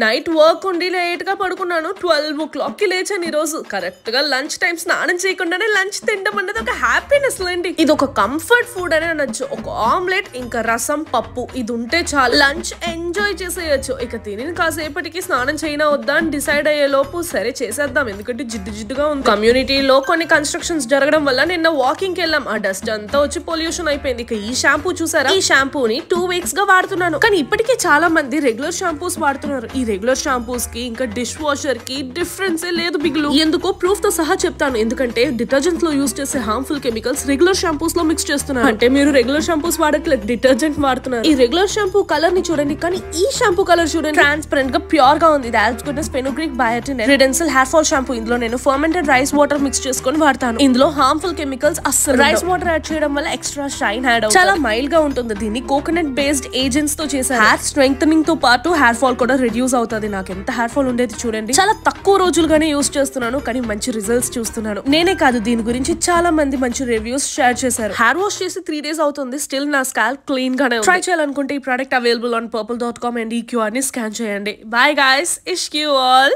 Night work ఉండి late గా పడుకున్నాను. 12 o'clock కి లేచాను ఈ రోజు. కరెక్ట్ గా లంచ్ టైం స్నానం చేయకుండానే లంచ్ తినడం అనేది ఒక హ్యాపీనెస్ లేండి. ఇది ఒక కంఫర్ట్ ఫుడ్ అనే అనొచ్చు. ఒక ఆమ్లెట్ ఇంకా రసం పప్పు ఇది ఉంటే చాలు లంచ్ ఎంజాయ్ చేసేయచ్చు. ఇక తిని కాసేపటికి స్నానం చేయనా వద్దా అని డిసైడ్ అయ్యే లోపు సరే చేసేద్దాం, ఎందుకంటే జిడ్డుగా ఉంది. కమ్యూనిటీలో కొన్ని కన్స్ట్రక్షన్స్ జరగడం వల్ల నిన్న వాకింగ్ కి వెళ్ళాం. ఆ డస్ట్ అంతా వచ్చి పొల్యూషన్ అయిపోయింది. ఇక ఈ షాంపూ చూసారా, ఈ షాంపూని 2 weeks గా వాడుతున్నాను. కానీ ఇప్పటికే చాలా మంది రెగ్యులర్ షాంపూస్ వాడుతున్నారు. ఈ రెగ్యులర్ షాంపూస్ కి ఇంకా డిష్ వాషర్ కి డిఫరెన్స్ లేదు బిగులు. ఎందుకో ప్రూఫ్ తో సహా చెప్తాను. ఎందుకంటే డిటర్జెంట్స్ లో యూజ్ చేసే హార్మ్ఫుల్ కెమికల్స్ రెగ్యులర్ షాంపూస్ లో మిక్స్ చేస్తున్నారు. అంటే మీరు రెగ్యులర్ షాంపూస్ వాడట్లేదు, డిటర్జెంట్ వాడుతున్నారు. ఈ రెగ్యులర్ షాంపూ కలర్ ని చూడండి, కానీ ఈ షాంపూ కలర్ చూడండి, ట్రాన్స్పరెంట్ గా ప్యూర్ గా ఉంది. Fenugreek biotin Redensyl hair fall shampoo. ఇందులో నేను ఫర్మెంటెడ్ రైస్ వాటర్ మిక్స్ చేసుకొని వాడతాను. ఇందులో హార్మ్ఫుల్ కెమికల్స్ అస్సలు. రైస్ వాటర్ యాడ్ చేయడం వల్ల ఎక్స్ట్రా షైన్ యాడ్ అవుతుంది. చాలా మైల్డ్ గా ఉంటుంది. దీన్ని కోకోనట్ బేస్డ్ ఏజెంట్స్ తో చేశారు. హెయిర్ స్ట్రెంగ్ తో పాటు హెయిర్ ఫాల్ కూడా రిడ్యూస్ అవుతుంది. నాకు ఎంత హెయిర్ ఫాల్ ఉండేది చూడండి. చాలా తక్కువ రోజులుగానే యూజ్ చేస్తున్నాను, కానీ మంచి రిజల్ట్స్ చూస్తున్నాను. నేనే కాదు, దీని గురించి చాలా మంది మంచి రివ్యూస్ షేర్ చేశారు. హెయిర్ వాష్ చేసి 3 days అవుతుంది, స్టిల్ నా స్కాల్ప్ క్లీన్ గానే ఉంది. ట్రై చేయాలనుకుంటే ఈ product available on purple.com and ఈ QR ని స్కాన్ చేయండి. Bye guys, Ishq you all.